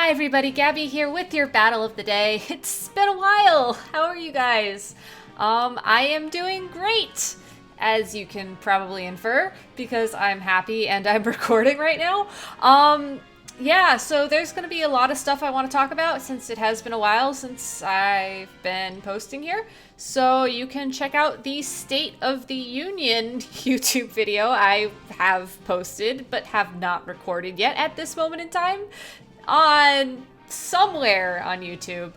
Hi everybody, Gabby here with your battle of the day. It's been a while. How are you guys? I am doing great, as you can probably infer, because I'm happy and I'm recording right now. Yeah, so there's going to be a lot of stuff I want to talk about since it has been a while since I've been posting here. So you can check out the State of the Union YouTube video I have posted but have not recorded yet at this moment in time on somewhere on YouTube.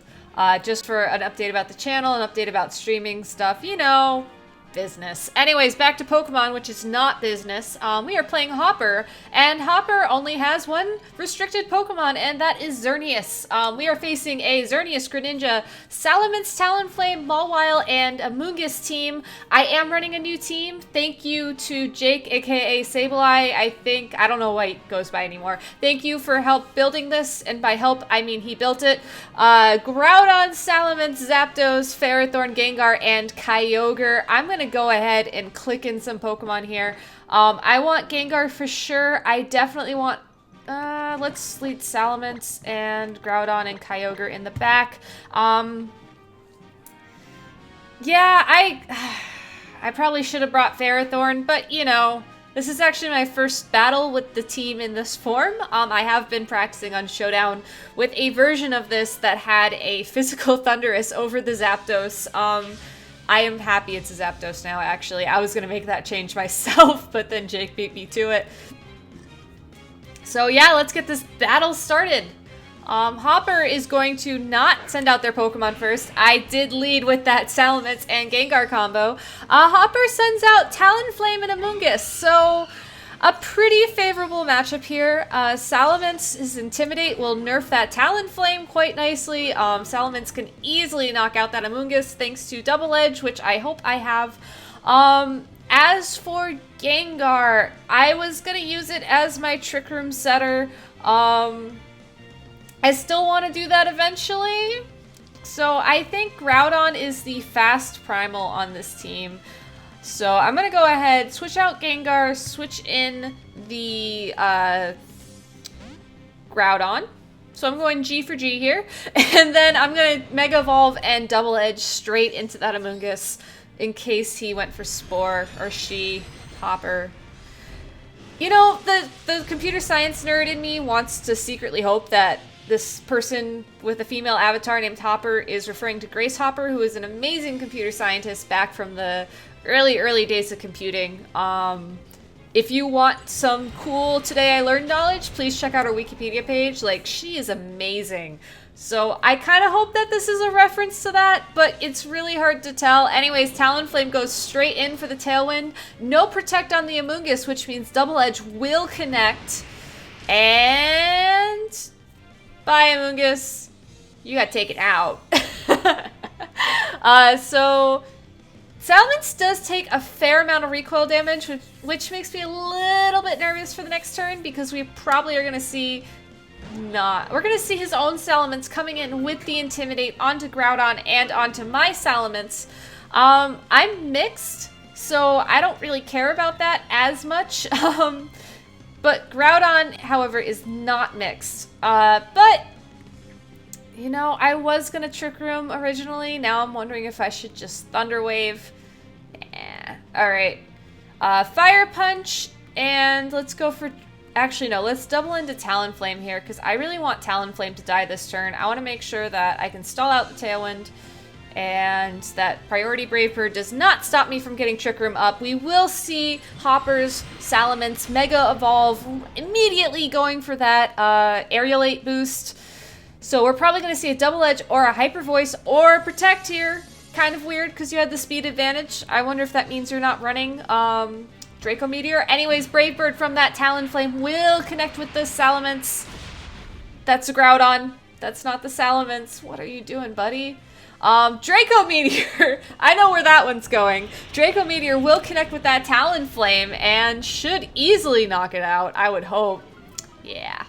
Just for an update about the channel, an update about streaming stuff, you know, business. Anyways, back to Pokemon, which is not business. We are playing Hopper, and Hopper only has one restricted Pokemon, and that is Xerneas. We are facing a Xerneas, Greninja, Salamence, Talonflame, Mawile, and Amoonguss team. I am running a new team. Thank you to Jake, aka Sableye. I don't know why he goes by anymore. Thank you for help building this, and by help, I mean he built it. Groudon, Salamence, Zapdos, Ferrothorn, Gengar, and Kyogre. I'm gonna go ahead and click in some Pokemon here. I want Gengar for sure. I definitely want let's lead Salamence and Groudon and Kyogre in the back. Yeah, I probably should have brought Ferrothorn, but you know, this is actually my first battle with the team in this form. I have been practicing on Showdown with a version of this that had a physical Thundurus over the Zapdos. I am happy it's a Zapdos now, actually. I was going to make that change myself, but then Jake beat me to it. So yeah, let's get this battle started. Hopper is going to not send out their Pokemon first. I did lead with that Salamence and Gengar combo. Hopper sends out Talonflame and Amoonguss, so a pretty favorable matchup here. Salamence's Intimidate will nerf that Talonflame quite nicely. Salamence can easily knock out that Amoonguss thanks to Double Edge, which I hope I have. As for Gengar, I was gonna use it as my Trick Room setter. I still want to do that eventually. So I think Groudon is the fast primal on this team. So I'm going to go ahead, switch out Gengar, switch in the Groudon. So I'm going G for G here. And then I'm going to Mega Evolve and Double Edge straight into that Amoonguss in case he went for Spore or she, Hopper. You know, the computer science nerd in me wants to secretly hope that this person with a female avatar named Hopper is referring to Grace Hopper, who is an amazing computer scientist back from the early days of computing. If you want some cool Today I Learned knowledge, please check out our Wikipedia page. Like, she is amazing. So I kind of hope that this is a reference to that, but it's really hard to tell. Anyways, Talonflame goes straight in for the Tailwind. No Protect on the Amoonguss, which means Double Edge will connect. And bye, Amoonguss. You got taken out. So Salamence does take a fair amount of recoil damage, which makes me a little bit nervous for the next turn because we probably are going to see we're going to see his own Salamence coming in with the Intimidate onto Groudon and onto my Salamence. I'm mixed, so I don't really care about that as much. But Groudon, however, is not mixed. But, you know, I was going to Trick Room originally. Now I'm wondering if I should just Thunder Wave. Alright. Fire Punch, and let's go for... Actually, no, let's double into Talonflame here, because I really want Talonflame to die this turn. I want to make sure that I can stall out the Tailwind, and that Priority Brave Bird does not stop me from getting Trick Room up. We will see Hopper's Salamence Mega Evolve immediately going for that Aerialate boost. So we're probably going to see a Double Edge or a Hyper Voice or Protect here. Kind of weird because you had the speed advantage. I wonder if that means you're not running Draco Meteor. Anyways, Brave Bird from that Talonflame will connect with the Salamence. That's a Groudon. That's not the Salamence. What are you doing, buddy? Draco Meteor! I know where that one's going. Draco Meteor will connect with that Talonflame and should easily knock it out, I would hope. Yeah,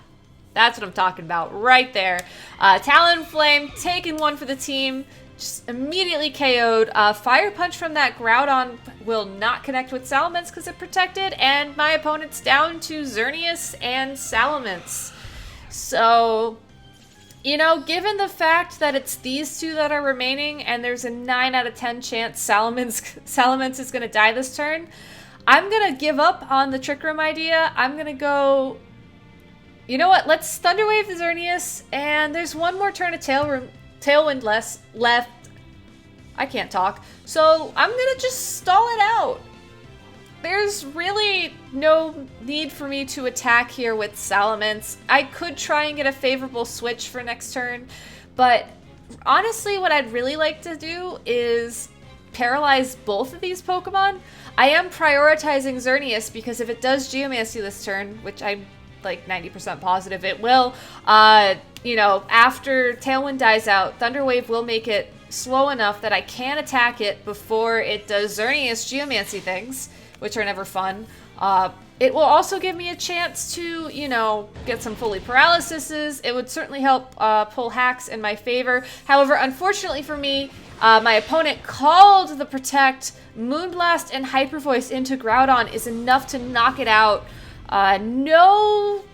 that's what I'm talking about right there. Talonflame taking one for the team. Just immediately KO'd. Fire Punch from that Groudon will not connect with Salamence because it protected, and my opponent's down to Xerneas and Salamence. So You know, given the fact that it's these two that are remaining and there's a 9 out of 10 chance Salamence is going to die this turn, I'm going to give up on the Trick Room idea. I'm going to go... You know what? Let's Thunderwave the Xerneas, and there's one more turn of Tailwind left. I can't talk. So I'm going to just stall it out. There's really no need for me to attack here with Salamence. I could try and get a favorable switch for next turn, but honestly what I'd really like to do is paralyze both of these Pokemon. I am prioritizing Xerneas because if it does Geomancy this turn, which I'm like 90% positive it will, you know, after Tailwind dies out, Thunderwave will make it slow enough that I can attack it before it does Xerneas Geomancy things, which are never fun. It will also give me a chance to, you know, get some fully paralyses. It would certainly help pull hacks in my favor. However, unfortunately for me, my opponent called the Protect. Moonblast and Hyper Voice into Groudon is enough to knock it out. No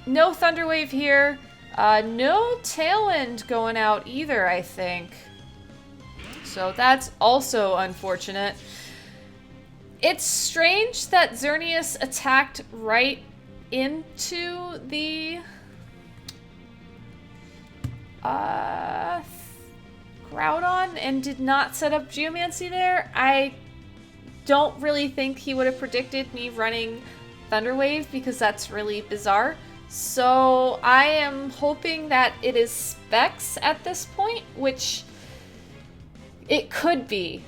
Thunderwave here. No Tailwind going out either, I think. So that's also unfortunate. It's strange that Xerneas attacked right into the Groudon and did not set up Geomancy there. I don't really think he would have predicted me running Thunderwave because that's really bizarre. So I am hoping that it is Specs at this point, which it could be.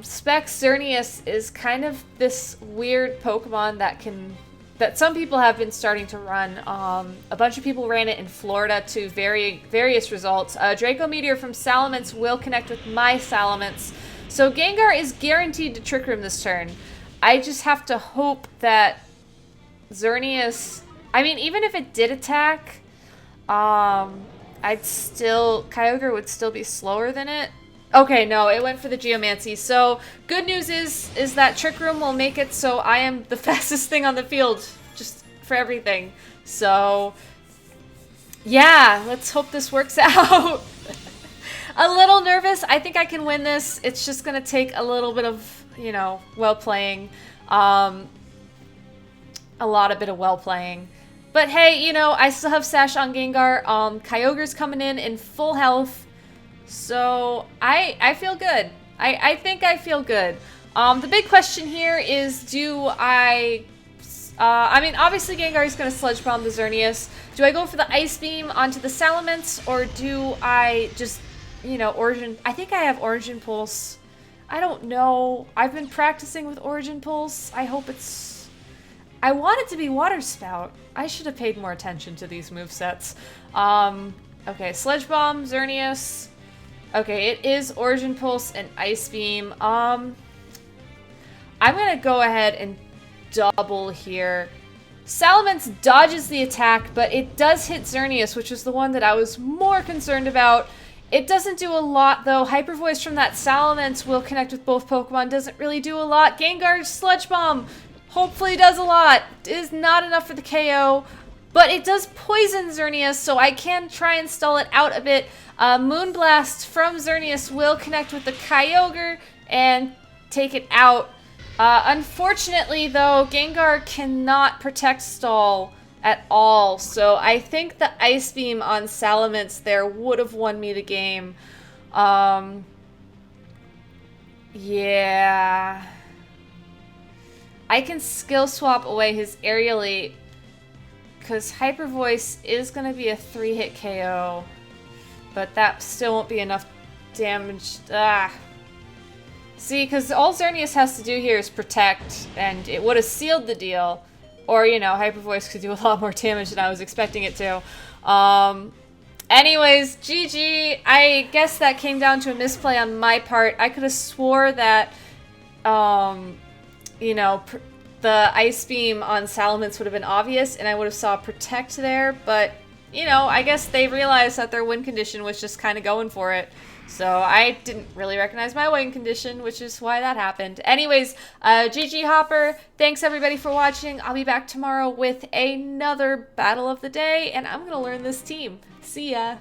Specs Xerneas is kind of this weird Pokemon that some people have been starting to run. A bunch of people ran it in Florida to various results. Draco Meteor from Salamence will connect with my Salamence. So Gengar is guaranteed to Trick Room this turn. I just have to hope that Xerneas... I mean, even if it did attack, Kyogre would still be slower than it. Okay, no, it went for the Geomancy. So, good news is that Trick Room will make it so I am the fastest thing on the field, just for everything. So, yeah, let's hope this works out. A little nervous. I think I can win this. It's just going to take a little bit of, you know, well playing. A bit of well playing. But hey, you know, I still have Sash on Gengar. Kyogre's coming in full health. So, I feel good. I think I feel good. The big question here is, do I mean, obviously Gengar is going to Sludge Bomb the Xerneas. Do I go for the Ice Beam onto the Salamence, or do I just, you know, Origin... I think I have Origin Pulse. I don't know. I've been practicing with Origin Pulse. I hope it's... I want it to be Water Spout. I should have paid more attention to these movesets. Okay, Sludge Bomb, Xerneas... Okay, it is Origin Pulse and Ice Beam. I'm gonna go ahead and double here. Salamence dodges the attack, but it does hit Xerneas, which is the one that I was more concerned about. It doesn't do a lot, though. Hyper Voice from that Salamence will connect with both Pokemon. Doesn't really do a lot. Gengar's Sludge Bomb hopefully does a lot. It is not enough for the KO, but it does poison Xerneas, so I can try and stall it out a bit. Moonblast from Xerneas will connect with the Kyogre and take it out. Unfortunately, though, Gengar cannot Protect Stall at all, so I think the Ice Beam on Salamence there would have won me the game. Yeah. I can Skill Swap away his Aerialate, because Hyper Voice is going to be a 3-hit KO. But that still won't be enough damage. See, because all Xerneas has to do here is Protect, and it would have sealed the deal. Or, you know, Hyper Voice could do a lot more damage than I was expecting it to. Anyways, GG. I guess that came down to a misplay on my part. I could have swore that, you know, the Ice Beam on Salamence would have been obvious, and I would have saw Protect there, but... you know, I guess they realized that their win condition was just kind of going for it. So I didn't really recognize my win condition, which is why that happened. Anyways, GG Hopper, thanks everybody for watching. I'll be back tomorrow with another battle of the day, and I'm going to learn this team. See ya!